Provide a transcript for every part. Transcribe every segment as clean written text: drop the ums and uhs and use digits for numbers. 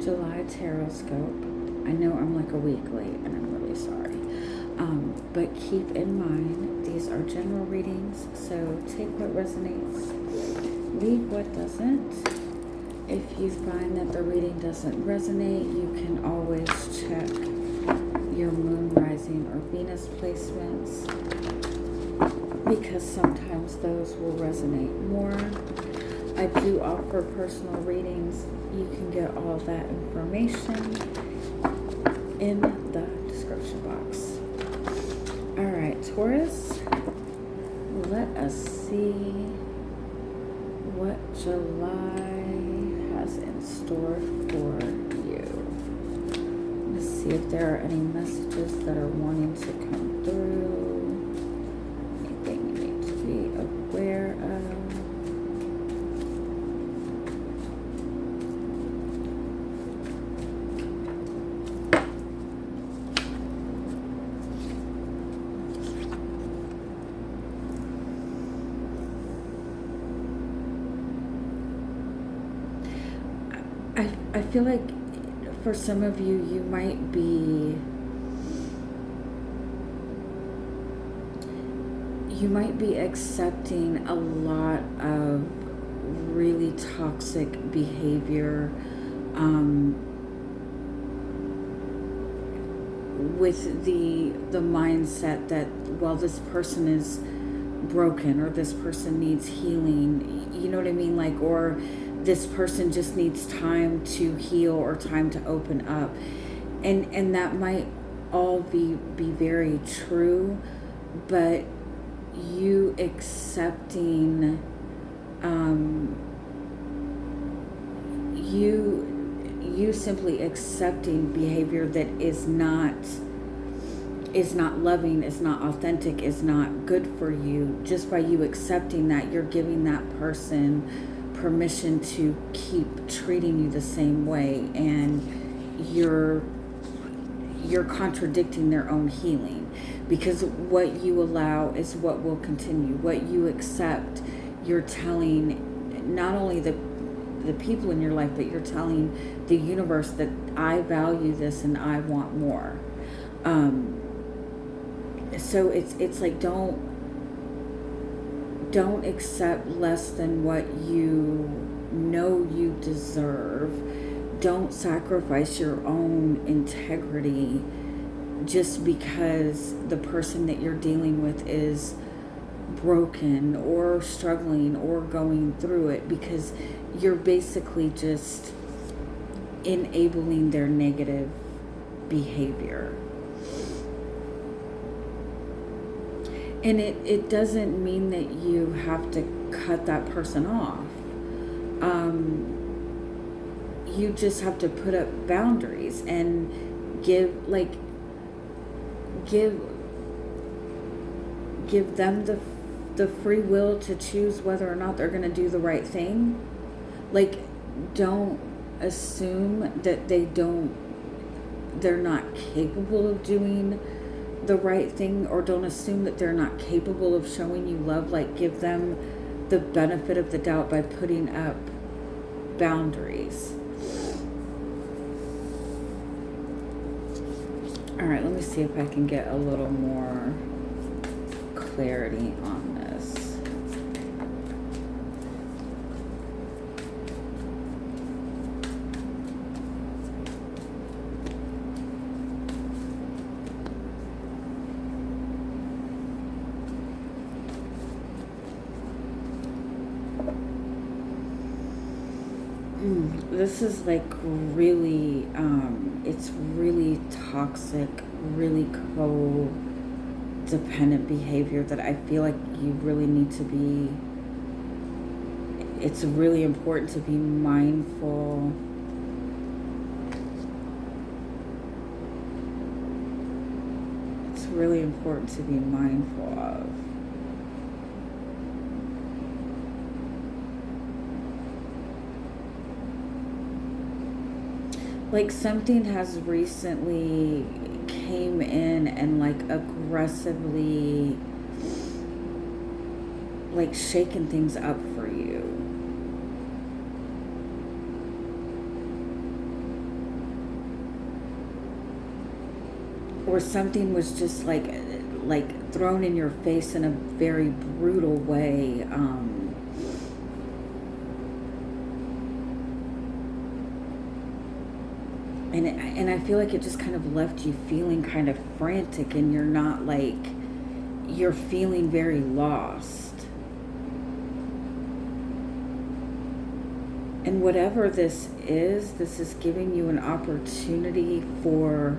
July Tarotscope. I know I'm like a week late and I'm really sorry. But keep in mind, these are general readings, so take what resonates, leave what doesn't. If you find that the reading doesn't resonate, you can always check your moon, rising, or Venus placements, because sometimes those will resonate more. I do offer personal readings. You can get all that information in the description box. All right, Taurus, let us see what July has in store for you. Let's see if there are any messages that are wanting to come through. Anything you need to be aware of. I feel like for some of you, you might be accepting a lot of really toxic behavior with the mindset that, well, this person is broken, or this person needs healing, you know what I mean? Like, or this person just needs time to heal or time to open up. And that might all be very true, but you accepting, you simply accepting behavior that is not loving, is not authentic, is not good for you. Just by you accepting that, you're giving that person permission to keep treating you the same way, and you're contradicting their own healing, because what you allow is what will continue. What you accept, you're telling not only the people in your life, but you're telling the universe that I value this and I want more. So it's like, don't accept less than what you know you deserve. Don't sacrifice your own integrity just because the person that you're dealing with is broken or struggling or going through it, because you're basically just enabling their negative behavior. And it doesn't mean that you have to cut that person off. You just have to put up boundaries and give them the free will to choose whether or not they're going to do the right thing. Like, don't assume that they're not capable of doing the right thing, or don't assume that they're not capable of showing you love. Like, give them the benefit of the doubt by putting up boundaries. All right, let me see if I can get a little more clarity on this. This is like really, it's really toxic, really codependent behavior that I feel like you really need to be, it's really important to be mindful. It's really important to be mindful of. Like, something has recently came in and like aggressively like shaken things up for you. or something was just like thrown in your face in a very brutal way. And I feel like it just kind of left you feeling kind of frantic, and you're not like, you're feeling very lost. And whatever this is giving you an opportunity for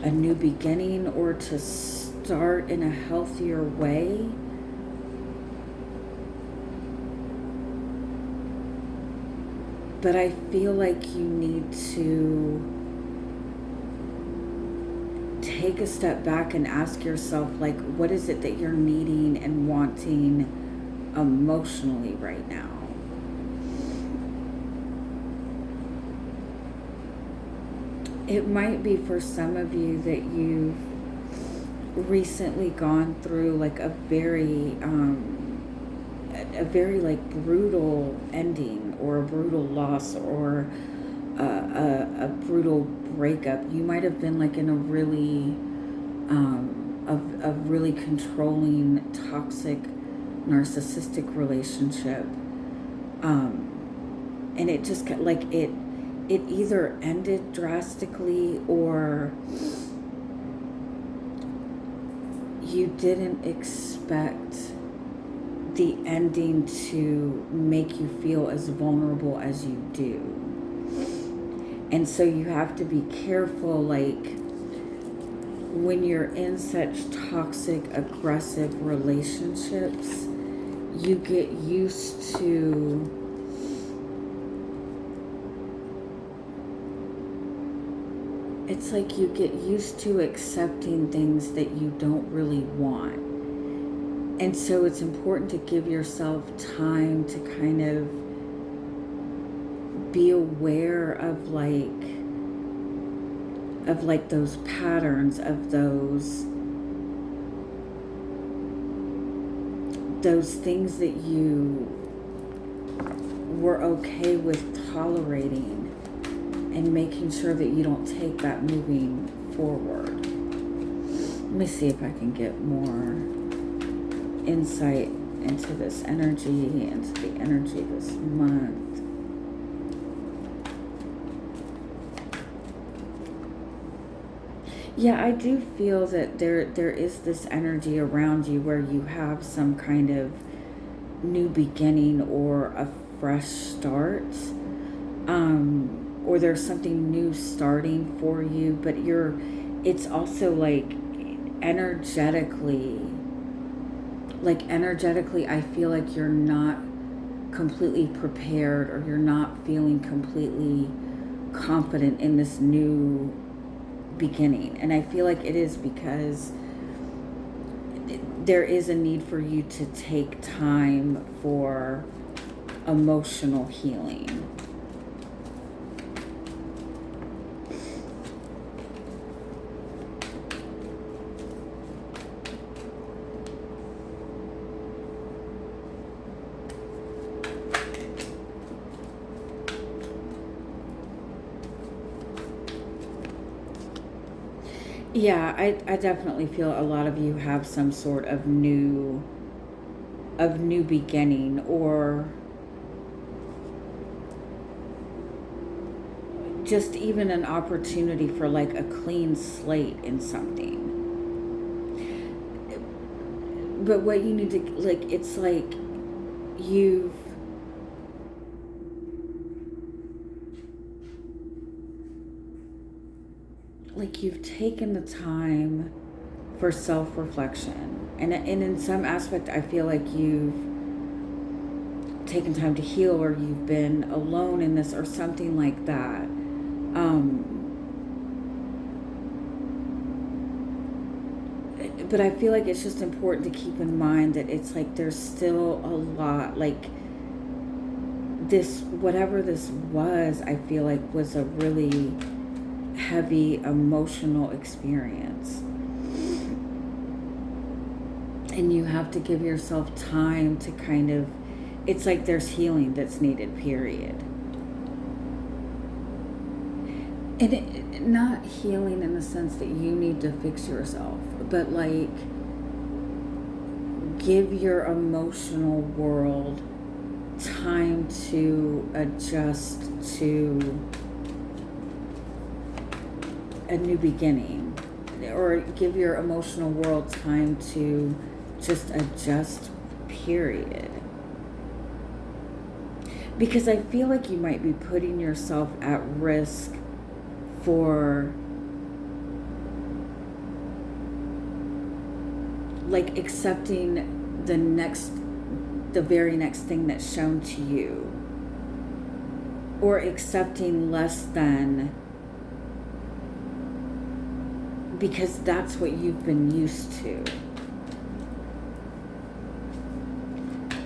a new beginning, or to start in a healthier way. But I feel like you need to take a step back and ask yourself, like, what is it that you're needing and wanting emotionally right now? It might be for some of you that you've recently gone through like a very like brutal ending, or a brutal loss, or a brutal breakup. You might have been like in a really a really controlling, toxic, narcissistic relationship, and it just like it either ended drastically, or you didn't expect the ending to make you feel as vulnerable as you do. And so you have to be careful, like, when you're in such toxic, aggressive relationships, you get used to it's like you get used to accepting things that you don't really want. And so it's important to give yourself time to kind of be aware of those patterns, of those things that you were okay with tolerating, and making sure that you don't take that moving forward. Let me see if I can get more insight into this energy, into the energy this month. Yeah, I do feel that there is this energy around you where you have some kind of new beginning, or a fresh start. Or there's something new starting for you, but it's also like energetically, I feel like you're not completely prepared, or you're not feeling completely confident in this new beginning. And I feel like it is because there is a need for you to take time for emotional healing. Yeah, I definitely feel a lot of you have some sort of new beginning, or just even an opportunity for like a clean slate in something. But what you need to, like, it's like you've taken the time for self-reflection, and in some aspect I feel like you've taken time to heal, or you've been alone in this, or something like that. But I feel like it's just important to keep in mind that it's like there's still a lot, like this, whatever this was, I feel like was a really heavy emotional experience. And you have to give yourself time to kind of, it's like there's healing that's needed, period. And not healing in the sense that you need to fix yourself, but like give your emotional world time to adjust to a new beginning, or give your emotional world time to just adjust, period. Because I feel like you might be putting yourself at risk for like accepting the very next thing that's shown to you, or accepting less than, because that's what you've been used to.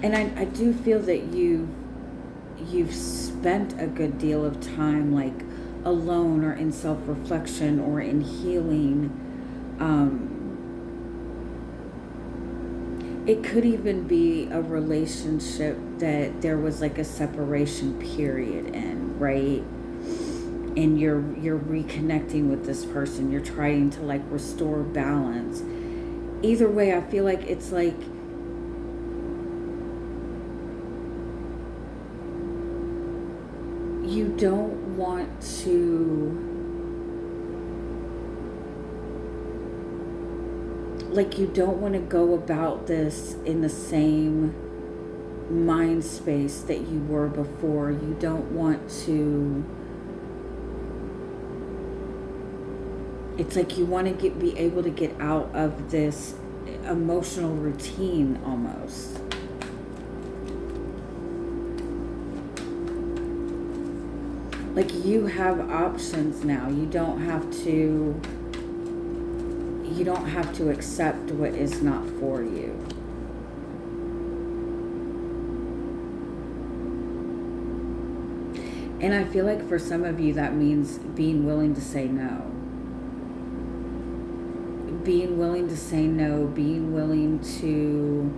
And I do feel that you've spent a good deal of time like alone, or in self-reflection, or in healing. It could even be a relationship that there was like a separation period in, right? And you're reconnecting with this person. You're trying to like restore balance. Either way, I feel like it's like you don't want to, like you don't want to go about this in the same mind space that you were before. You don't want to, it's like you want to be able to get out of this emotional routine almost. Like you have options now. You don't have to accept what is not for you. And I feel like for some of you that means being willing to say no. Being willing to say no, being willing to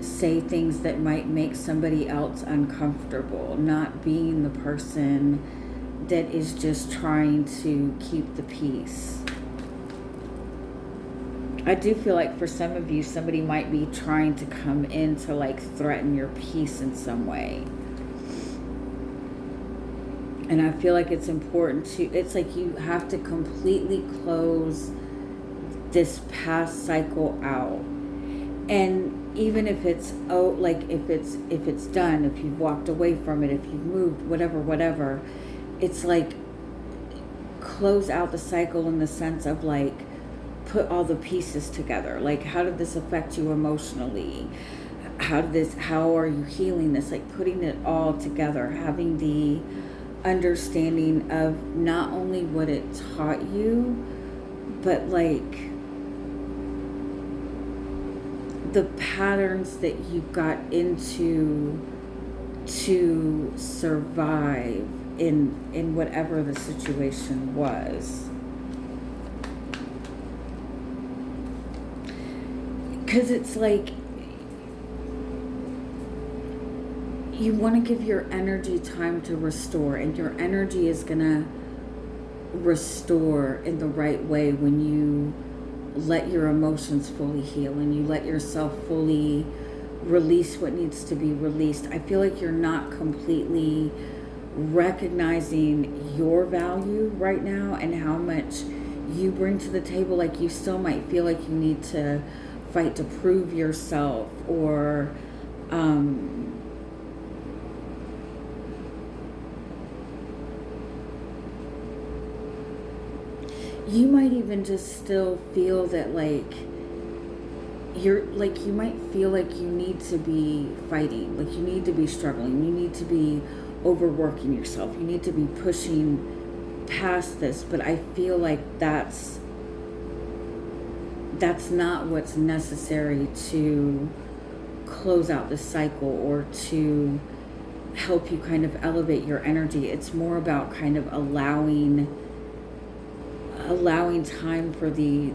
say things that might make somebody else uncomfortable, not being the person that is just trying to keep the peace. I do feel like for some of you, somebody might be trying to come in to like threaten your peace in some way. And I feel like it's important to, it's like you have to completely close this past cycle out. And even if it's, if it's done, if you've walked away from it, if you've moved, whatever, it's like close out the cycle in the sense of like, put all the pieces together. Like, how did this affect you emotionally? How are you healing this? Like putting it all together, having the understanding of not only what it taught you, but like the patterns that you got into to survive in whatever the situation was. Because it's like you want to give your energy time to restore, and your energy is going to restore in the right way when you let your emotions fully heal and you let yourself fully release what needs to be released. I feel like you're not completely recognizing your value right now and how much you bring to the table. Like you still might feel like you need to fight to prove yourself, or you might even just still feel that like you're like, you might feel like you need to be fighting, like you need to be struggling, you need to be overworking yourself, you need to be pushing past this. But I feel like that's not what's necessary to close out the cycle or to help you kind of elevate your energy. It's more about kind of allowing time for the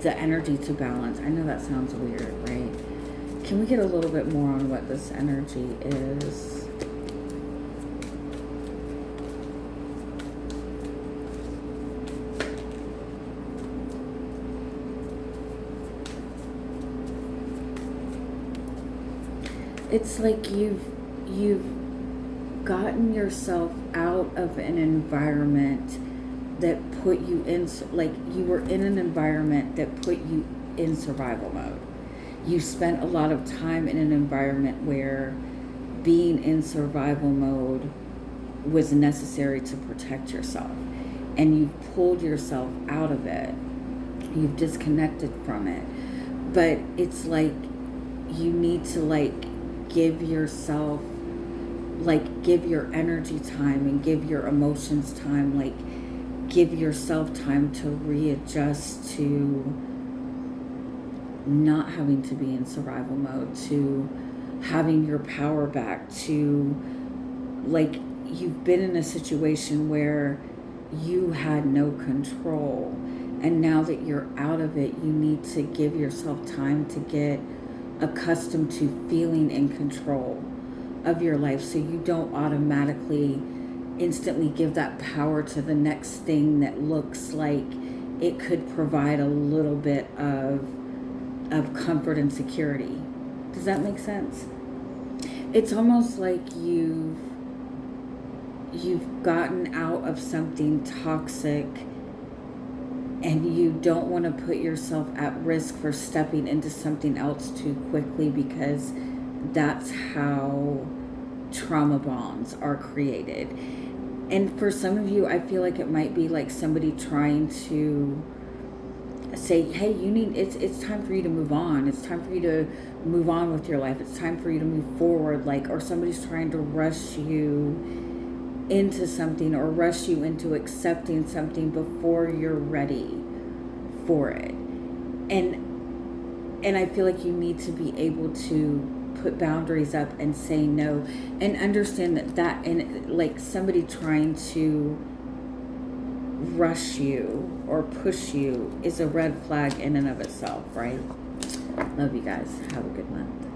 energy to balance. I know that sounds weird, right? Can we get a little bit more on what this energy is? it's like you've gotten yourself out of an environment that put you in, like you were in an environment that put you in survival mode. You spent a lot of time in an environment where being in survival mode was necessary to protect yourself, and you've pulled yourself out of it. You've disconnected from it. But it's like you need to like give yourself, like give your energy time and give your emotions time, like give yourself time to readjust to not having to be in survival mode, to having your power back, to like you've been in a situation where you had no control, and now that you're out of it, you need to give yourself time to get accustomed to feeling in control of your life, so you don't automatically instantly give that power to the next thing that looks like it could provide a little bit of comfort and security. Does that make sense? It's almost like you've gotten out of something toxic, and you don't want to put yourself at risk for stepping into something else too quickly, because that's how trauma bonds are created. And for some of you, I feel like it might be like somebody trying to say, hey, it's time for you to move on. It's time for you to move on with your life. It's time for you to move forward. Like, or somebody's trying to rush you into something, or rush you into accepting something before you're ready for it. And I feel like you need to be able to put boundaries up and say no, and understand that and like somebody trying to rush you or push you is a red flag in and of itself, right? Love you guys. Have a good month.